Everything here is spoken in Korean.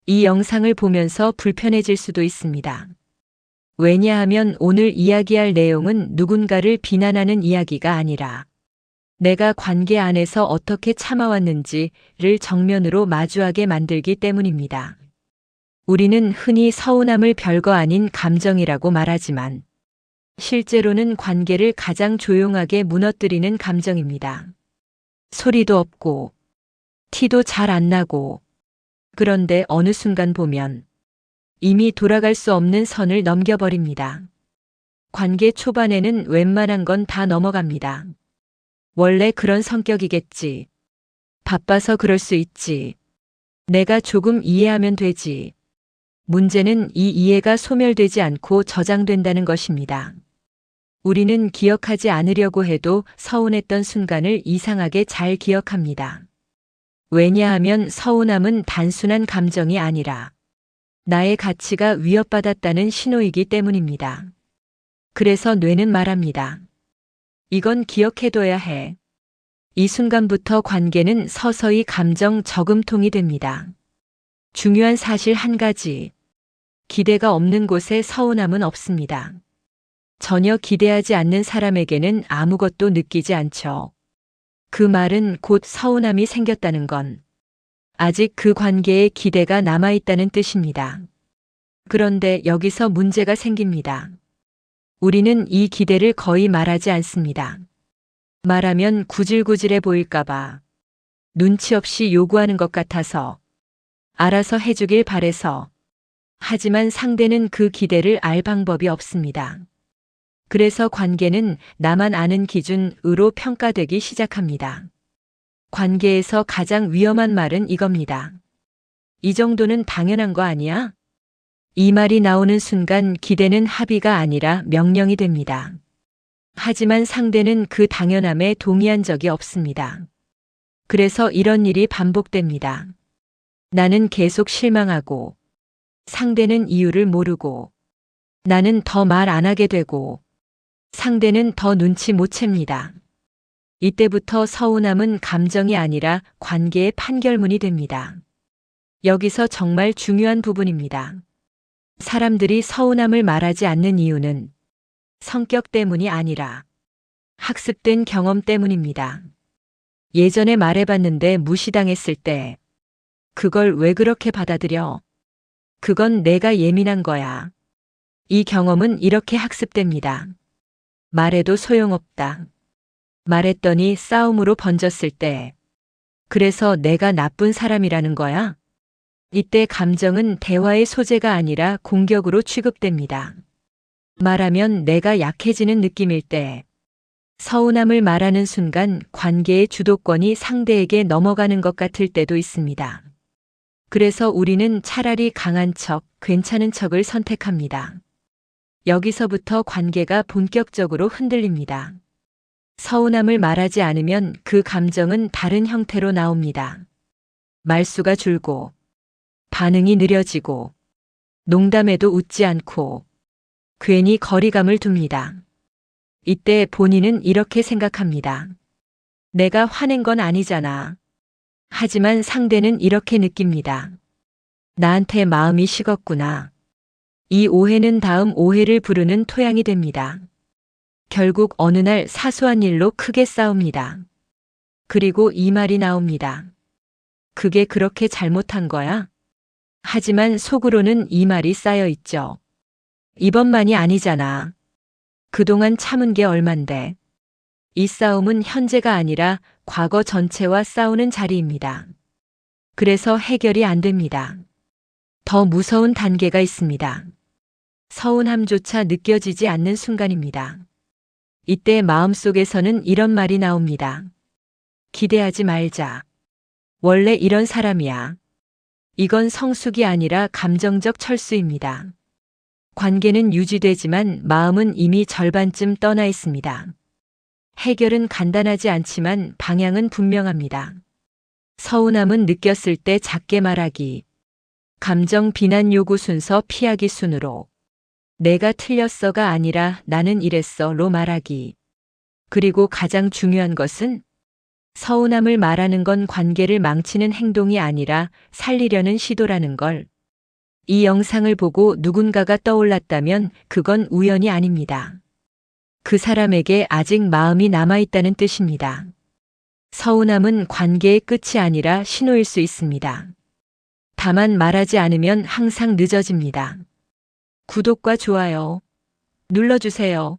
이 영상을 보면서 불편해질 수도 있습니다. 왜냐하면 오늘 이야기할 내용은 누군가를 비난하는 이야기가 아니라 내가 관계 안에서 어떻게 참아왔는지를 정면으로 마주하게 만들기 때문입니다. 우리는 흔히 서운함을 별거 아닌 감정이라고 말하지만 실제로는 관계를 가장 조용하게 무너뜨리는 감정입니다. 소리도 없고 티도 잘 안 나고, 그런데 어느 순간 보면 이미 돌아갈 수 없는 선을 넘겨버립니다. 관계 초반에는 웬만한 건 다 넘어갑니다. 원래 그런 성격이겠지. 바빠서 그럴 수 있지. 내가 조금 이해하면 되지. 문제는 이 이해가 소멸되지 않고 저장된다는 것입니다. 우리는 기억하지 않으려고 해도 서운했던 순간을 이상하게 잘 기억합니다. 왜냐하면 서운함은 단순한 감정이 아니라 나의 가치가 위협받았다는 신호이기 때문입니다. 그래서 뇌는 말합니다. 이건 기억해둬야 해. 이 순간부터 관계는 서서히 감정 저금통이 됩니다. 중요한 사실 한 가지. 기대가 없는 곳에 서운함은 없습니다. 전혀 기대하지 않는 사람에게는 아무것도 느끼지 않죠. 그 말은 곧 서운함이 생겼다는 건 아직 그 관계에 기대가 남아있다는 뜻입니다. 그런데 여기서 문제가 생깁니다. 우리는 이 기대를 거의 말하지 않습니다. 말하면 구질구질해 보일까봐, 눈치 없이 요구하는 것 같아서, 알아서 해주길 바래서. 하지만 상대는 그 기대를 알 방법이 없습니다. 그래서 관계는 나만 아는 기준으로 평가되기 시작합니다. 관계에서 가장 위험한 말은 이겁니다. 이 정도는 당연한 거 아니야? 이 말이 나오는 순간 기대는 합의가 아니라 명령이 됩니다. 하지만 상대는 그 당연함에 동의한 적이 없습니다. 그래서 이런 일이 반복됩니다. 나는 계속 실망하고, 상대는 이유를 모르고, 나는 더 말 안 하게 되고, 상대는 더 눈치 못 챕니다. 이때부터 서운함은 감정이 아니라 관계의 판결문이 됩니다. 여기서 정말 중요한 부분입니다. 사람들이 서운함을 말하지 않는 이유는 성격 때문이 아니라 학습된 경험 때문입니다. 예전에 말해봤는데 무시당했을 때 그걸 왜 그렇게 받아들여? 그건 내가 예민한 거야. 이 경험은 이렇게 학습됩니다. 말해도 소용없다. 말했더니 싸움으로 번졌을 때 그래서 내가 나쁜 사람이라는 거야? 이때 감정은 대화의 소재가 아니라 공격으로 취급됩니다. 말하면 내가 약해지는 느낌일 때, 서운함을 말하는 순간 관계의 주도권이 상대에게 넘어가는 것 같을 때도 있습니다. 그래서 우리는 차라리 강한 척, 괜찮은 척을 선택합니다. 여기서부터 관계가 본격적으로 흔들립니다. 서운함을 말하지 않으면 그 감정은 다른 형태로 나옵니다. 말수가 줄고, 반응이 느려지고, 농담에도 웃지 않고, 괜히 거리감을 둡니다. 이때 본인은 이렇게 생각합니다. 내가 화낸 건 아니잖아. 하지만 상대는 이렇게 느낍니다. 나한테 마음이 식었구나. 이 오해는 다음 오해를 부르는 토양이 됩니다. 결국 어느 날 사소한 일로 크게 싸웁니다. 그리고 이 말이 나옵니다. 그게 그렇게 잘못한 거야? 하지만 속으로는 이 말이 쌓여 있죠. 이번만이 아니잖아. 그동안 참은 게 얼만데. 이 싸움은 현재가 아니라 과거 전체와 싸우는 자리입니다. 그래서 해결이 안 됩니다. 더 무서운 단계가 있습니다. 서운함조차 느껴지지 않는 순간입니다. 이때 마음속에서는 이런 말이 나옵니다. 기대하지 말자. 원래 이런 사람이야. 이건 성숙이 아니라 감정적 철수입니다. 관계는 유지되지만 마음은 이미 절반쯤 떠나 있습니다. 해결은 간단하지 않지만 방향은 분명합니다. 서운함은 느꼈을 때 작게 말하기. 감정 비난 요구 순서 피하기 순으로. 내가 틀렸어가 아니라 나는 이랬어로 말하기. 그리고 가장 중요한 것은 서운함을 말하는 건 관계를 망치는 행동이 아니라 살리려는 시도라는 걸 이 영상을 보고 누군가가 떠올랐다면 그건 우연이 아닙니다. 그 사람에게 아직 마음이 남아있다는 뜻입니다. 서운함은 관계의 끝이 아니라 신호일 수 있습니다. 다만 말하지 않으면 항상 늦어집니다. 구독과 좋아요 눌러주세요.